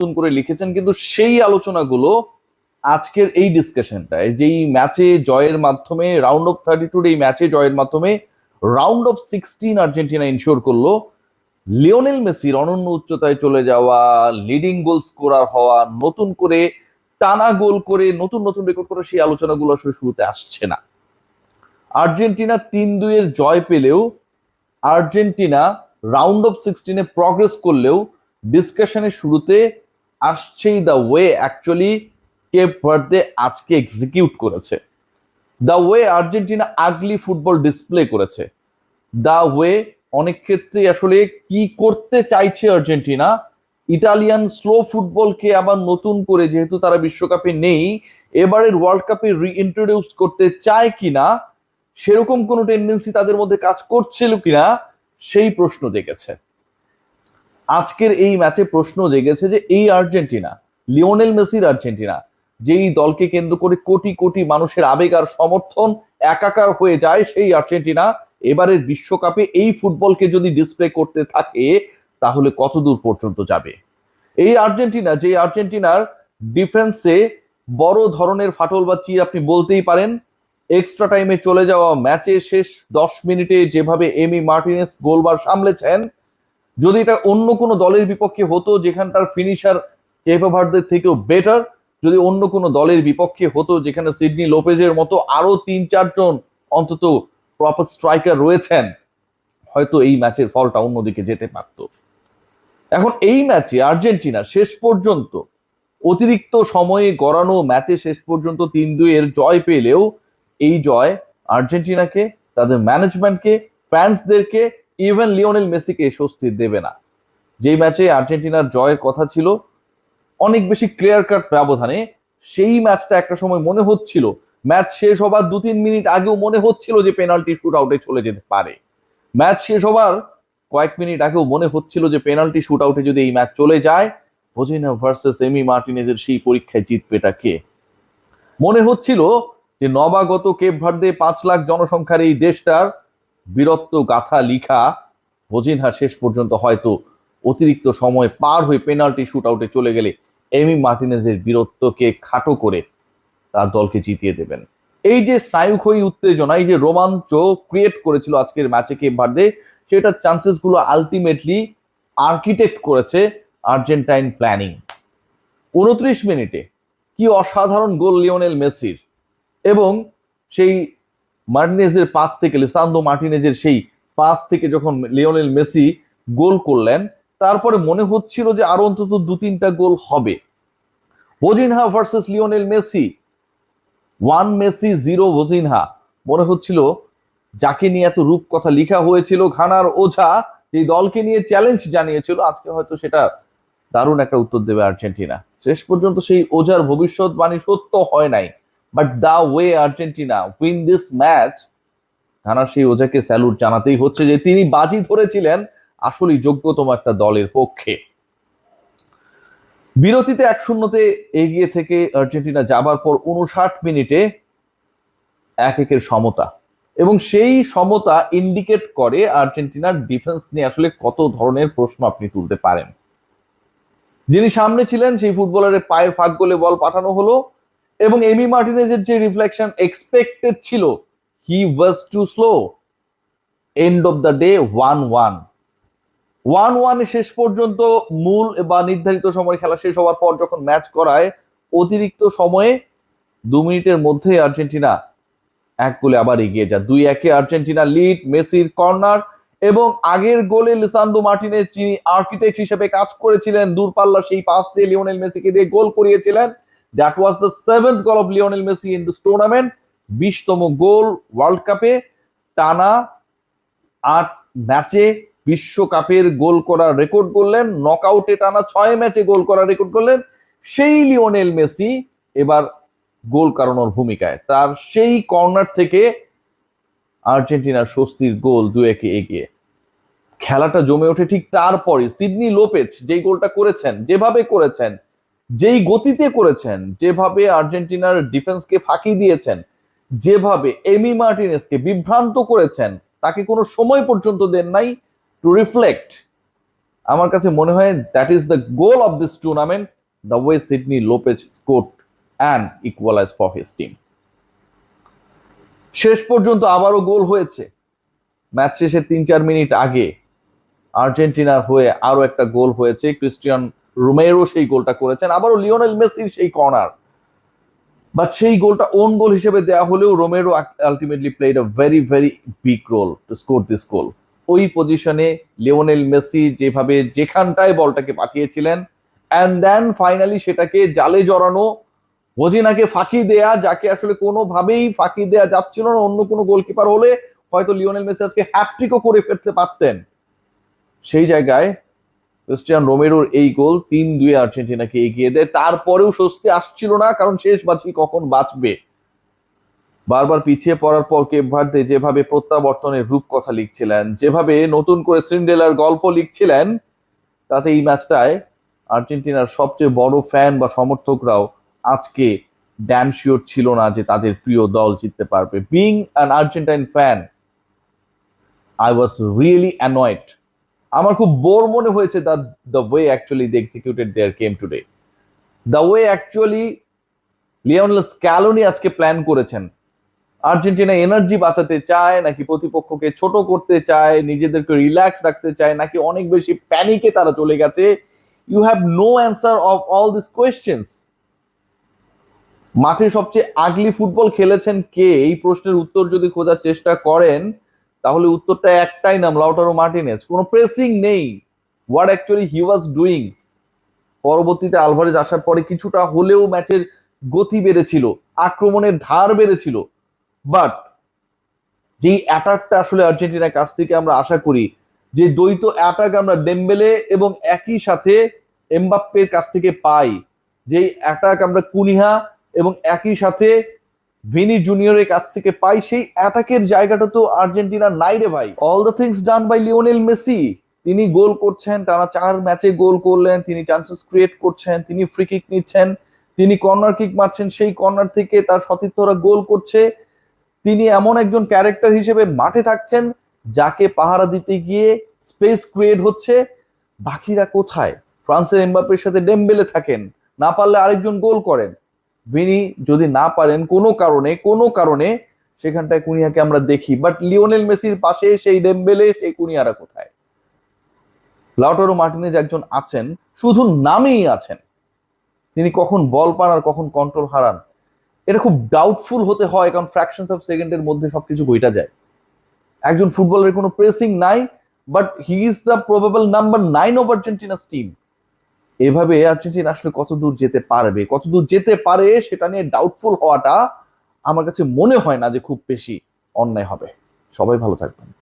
নতুন করে লিখেছেন, কিন্তু সেই আলোচনাগুলো আজকের এই ডিসকাশনটায়, যেই ম্যাচে জয়ের মাধ্যমে রাউন্ড অফ 32 এই ম্যাচে জয়ের মাধ্যমে রাউন্ড অফ 16 আর্জেন্টিনা ইনশিওর করলো, লিওনেল মেসির অনন্য উচ্চতায় চলে যাওয়া, লিডিং গোল স্কোরার হওয়া, নতুন করে টানা গোল করে নতুন নতুন রেকর্ড করে, সেই আলোচনাগুলো আসলে শুরুতে আসছে না। আর্জেন্টিনা 3-2 জয় পেলেও, আর্জেন্টিনা রাউন্ড অফ 16 প্রগ্রেস করলেও ডিসকাশনের শুরুতে আসছেই the way actually Cape Verde আজকে এক্সিকিউট করেছে, the way Argentina ugly football display করেছে, দ্য ওয়ে অনেক ক্ষেত্রে আসলে কি করতে চাইছে আর্জেন্টিনা, ইতালিয়ান স্লো ফুটবলকে আবার নতুন করে, যেহেতু তারা বিশ্বকাপে নেই, এবারের ওয়ার্ল্ড কাপে রিইন্ট্রোডিউস করতে চায় কিনা, সেরকম কোনো টেন্ডেন্সি তাদের মধ্যে কাজ করছিল কিনা, সেই প্রশ্ন জেগেছে। আজকের এই ম্যাচে প্রশ্ন জেগেছে যে এই আর্জেন্টিনা, লিওনেল মেসির আর্জেন্টিনা, যেই দলকে কেন্দ্র করে কোটি কোটি মানুষের আবেগ আর সমর্থন একাকার হয়ে যায়, সেই আর্জেন্টিনা এবারের বিশ্বকাপে এই ফুটবলকে যদি ডিসপ্লে করতে থাকে তাহলে কতদূর পর্যন্ত যাবে। এই আর্জেন্টিনা, যে আর্জেন্টিনার ডিফেন্সে বড় ধরনের ফাটল বা চির আপনি বলতেই পারেন, এক্সট্রা টাইমে চলে যাওয়া ম্যাচে শেষ 10 মিনিটে যেভাবে এমি মার্টিনেস গোলবার সামলেছেন, যদি এটা অন্য কোনো দলের বিপক্ষে হতো যেখানটার ফিনিশার কেপ ভার্দের থেকেও বেটার, যদি অন্য কোনো দলের বিপক্ষে হতো যেখানে সিডনি লোপেজের মতো আরো 3-4 জন অন্তত প্রপার স্ট্রাইকার রয়েছেন, হয়তো এই ম্যাচের ফলটা অন্যদিকে যেতে পারত। এখন এই ম্যাচে আর্জেন্টিনা শেষ পর্যন্ত অতিরিক্ত সময়ে গড়ানো ম্যাচে শেষ পর্যন্ত 3-2 জয় পেলেও, এই জয় আর্জেন্টিনাকে, তাদের ম্যানেজমেন্টকে, ফ্যান্সদেরকে, ইভেন লিওনেল মেসিকে স্বস্তি দেবে না। যেই ম্যাচে আর্জেন্টিনার জয়ের কথা ছিল অনেক বেশি ক্লিয়ার কাট ব্যবধানে, সেই ম্যাচটা একটা সময় মনে হচ্ছিল, ম্যাচ শেষ হবার 2-3 মিনিট আগেও মনে হচ্ছিল যে পেনাল্টি শুট আউটে চলে যেতে পারে। ম্যাচ শেষ হবার কয়েক মিনিট আগেও মনে হচ্ছিল যে পেনাল্টি শুট আউটে যদি এই ম্যাচ চলে যায়, ভজিনা ভার্সেস এমি মার্টিনেজের সেই পরীক্ষায় জিতবেটা কে। মনে হচ্ছিল যে নবাগত কেপ ভার্দে 5 লাখ জনসংখ্যার এই দেশটার বীরত্ব গাথা লিখা ভজিনহা শেষ পর্যন্ত হয়তো অতিরিক্ত সময় পার হয়ে পেনাল্টি শুট আউটে চলে গেলে এমি মার্টিনেজের বীরত্বকে খাটো করে তার দলকে জিতিয়ে দেবেন। এই যে স্নায়ুক্ষয়ী উত্তেজনা, এই যে রোমাঞ্চ ক্রিয়েট করেছিল আজকের ম্যাচে কেপ ভার্দে, সেটার চান্সেস গুলো আলটিমেটলি আর্কিটেক্ট করেছে আর্জেন্টাইন প্ল্যানিং। 29 মিনিটে কি অসাধারণ গোল লিওনেল মেসির, এবং সেই মার্টিনেজের পাস থেকে, লিসান্দ্রো মার্টিনেজের সেই পাস থেকে যখন লিওনেল মেসি গোল করলেন, তারপরে মনে হচ্ছিল যে আরো অন্তত 2-3টা গোল হবে। ভজিনহা ভার্সেস লিওনেল মেসি, 1 মেসি 0 ভজিনহা। মনে হচ্ছিল যাকে নিয়ে এত রূপ কথা লিখা হয়েছিল, ঘানার ওঝা যে দলকে নিয়ে চ্যালেঞ্জ জানিয়েছিল, আজকে হয়তো সেটা দারুণ একটা উত্তর দেবে আর্জেন্টিনা। শেষ পর্যন্ত সেই ওঝার ভবিষ্যৎবাণী সত্য হয় নাই, but the way Argentina win this match, ঘানার সেই ওঝাকে স্যালুট জানাতেই হচ্ছে যে তিনি বাজি ধরেছিলেন আসলেই যোগ্যতম একটা দলের পক্ষে। বিরতিতে 1-0 এগিয়ে থেকে আর্জেন্টিনা যাবার পর 59 মিনিটে 1-1 সমতা, এবং সেই সমতা ইন্ডিকেট করে আর্জেন্টিনার ডিফেন্স নিয়ে আসলে কত ধরনের প্রশ্ন আপনি তুলতে পারেন। যিনি সামনে ছিলেন সেই ফুটবলারের পায়ের ফাঁক গোলে বল পাঠানো হলো, এবং এমি মার্টিনেজের যে রিফ্লেকশন এক্সপেক্টেড ছিল, he was too slow. End of the day 1-1 শেষ পর্যন্ত মূল বা নির্ধারিত সময় খেলা শেষ হওয়ার পর যখন ম্যাচ করায়, অতিরিক্ত সময়ে 2 মিনিটের মধ্যে আর্জেন্টিনা 1 গোলে আবার এগিয়ে যায়। 2-1 আর্জেন্টিনা লিড, মেসির কর্নার, এবং আগের গোলে লিসান্দ্রো মার্টিনেজ, যিনি আর্কিটেক্ট হিসেবে কাজ করেছিলেন, দূরপাল্লা সেই পাস দিয়ে লিওনেল মেসিকে দিয়ে গোল করিয়েছিলেন। That was the 7th goal of Lionel Messi in this tournament. 20তম গোল ওয়ার্ল্ড কাপে, টানা 8 ম্যাচে বিশ্বকাপের গোল করার রেকর্ড করলেন, নকআউটে টানা 6 ম্যাচে গোল করার রেকর্ড করলেন সেই লিওনেল মেসি। এবার গোল কারণের ভূমিকায় তার সেই কর্নার থেকে আর্জেন্টিনার স্বস্তির গোল 2-1 এগিয়ে। খেলাটা জমে ওঠে ঠিক তারপরে সিডনি লোপেজ যেই গোলটা করেছেন, যেভাবে করেছেন, যেই গতিতে করেছেন, যেভাবে আর্জেন্টিনার ডিফেন্সকে ফাঁকি দিয়েছেন, যেভাবে এমি মার্টিনেজকে বিভ্রান্ত করেছেন, তাকে কোনো সময় পর্যন্ত দেন নাই টু রিফ্লেক্ট। আমার কাছে মনে হয় that is the goal of this tournament, the way Sydney Lopez scored and equalise for his team. শেষ পর্যন্ত আবারও গোল হয়েছে। ম্যাচ শেষের 3-4 মিনিট আগে আর্জেন্টিনার হয়ে আরো একটা গোল হয়েছে, ক্রিস্টিয়ান রোমেরো সেই গোলটা করেছেন, আবারও লিওনেল মেসির সেই কর্নার, বাট সেই গোলটা ওন গোল হিসেবে দেওয়া হলেও Romero ultimately played a very very big role to score this goal. ওই পজিশনে লিওনেল মেসি যেভাবে যেখানটায় বলটাকে পাঠিয়েছিলেন, অ্যান্ড দেন ফাইনালি সেটাকে জালে জড়ানো, ওজিনাকে ফাঁকি দেয়া, যাকে আসলে কোনোভাবেই ফাঁকি দেয়া যাচ্ছিল না। অন্য কোনো গোলকিপার হলে হয়তো লিওনেল মেসি আজকে হ্যাটট্রিকও করে ফেলতে পারতেন। সেই জায়গায় ক্রিস্টিয়ান রোমেরোর এই গোল 3-2 আর্জেন্টিনাকে এগিয়ে দেয়। তারপরেও স্বস্তি আসছিল না, কারণ শেষ বাঁচি কখন বাঁচবে। বারবার পিছিয়ে পড়ার পর কেপ ভার্দে যেভাবে প্রত্যাবর্তনের রূপকথা লিখছিলেন, যেভাবে নতুন করে সিন্ডেলার গল্প লিখছিলেন, তাতে এই ম্যাচটায় আর্জেন্টিনার সবচেয়ে বড় ফ্যান বা সমর্থকরাও আজকে ড্যাম শিওর ছিল না যে তাদের প্রিয় দল জিততে পারবে। Being an Argentine fan, I was really annoyed. আমার খুব বোর মনে হয়েছে the way actually they executed their game today, the way actually Lionel Scaloni আজকে প্ল্যান করেছেন। আর্জেন্টিনা এনার্জি বাঁচাতে চায়, নাকি প্রতিপক্ষকে ছোট করতে চায়, নিজেদেরকে রিল্যাক্স রাখতে চায়, নাকি অনেক বেশি প্যানিকে তারা চলে গেছে? You have no answer of all this questions. মাঠে সবচেয়ে আগলি ফুটবল খেলেছেন কে, এই প্রশ্নের উত্তর যদি খোঁজার চেষ্টা করেন তাহলে উত্তরটা একটাই নাম, লাউটারো মার্টিনেজ। কোনো প্রেসিং নেই। What actually he was doing. পরবর্তীতে আলভারেজ আসার পরে কিছুটা হলেও ম্যাচের গতি বেড়েছিল, আক্রমণের ধার বেড়েছিল, বাট যেই অ্যাটাকটা আসলে আর্জেন্টিনার কাছ থেকে আমরা আশা করি, যে দ্বৈত অ্যাটাক আমরা ডেম্বেলে এবং একই সাথে এমবাপ্পের কাছ থেকে পাই, যেই অ্যাটাক আমরা কুনিহা এবং একই সাথে ভিনি জুনিয়রের কাছ থেকে পাই, সেই অ্যাটাকের জায়গাটা তো আর্জেন্টিনার নাই রে ভাই। All the things done by Lionel Messi. তিনি গোল করছেন, টানা 4 ম্যাচে গোল করলেন, তিনি চান্সেস ক্রিয়েট করছেন, তিনি ফ্রি কিক নিচ্ছেন, তিনি কর্নার কিক মারছেন, সেই কর্নার থেকে তার সতীর্থরা গোল করছে। তিনি এমন একজন ক্যারেক্টার হিসেবে মাঠে থাকছেন যাকে পাহারা দিতে গিয়ে স্পেস ক্রিয়েট হচ্ছে। বাকিরা কোথায়? ফ্রান্সের এমবাপ্পের সাথে ডেম্বেলে থাকেন, না পারলে আরেকজন গোল করেন। ভিনি যদি না পারেন কোনো কারণে সেখানটায় কুনিয়াকে আমরা দেখি, বাট লিওনেল মেসির পাশে সেই ডেম্বেলে সেই কুনিয়ারা কোথায়? লাউটারো মার্টিনেজ একজন আছেন, শুধু নামেই আছেন। তিনি কখন বল পান আর কখন কন্ট্রোল হারান এটা খুব ডাউটফুল হতে হয়, কারণ ফ্র্যাকশনস অফ সেকেন্ডের মধ্যে সবকিছু বইটা যায়। একজন ফুটবলের কোনো প্রেসিং নাই, but he is the probable number 9 of Argentina's team. এভাবে আর্জেন্টিনা আসলে কতদূর যেতে পারবে, কতদূর যেতে পারে সেটা নিয়ে ডাউটফুল হওয়াটা আমার কাছে মনে হয় না যে খুব বেশি অন্যায় হবে। সবাই ভালো থাকবেন।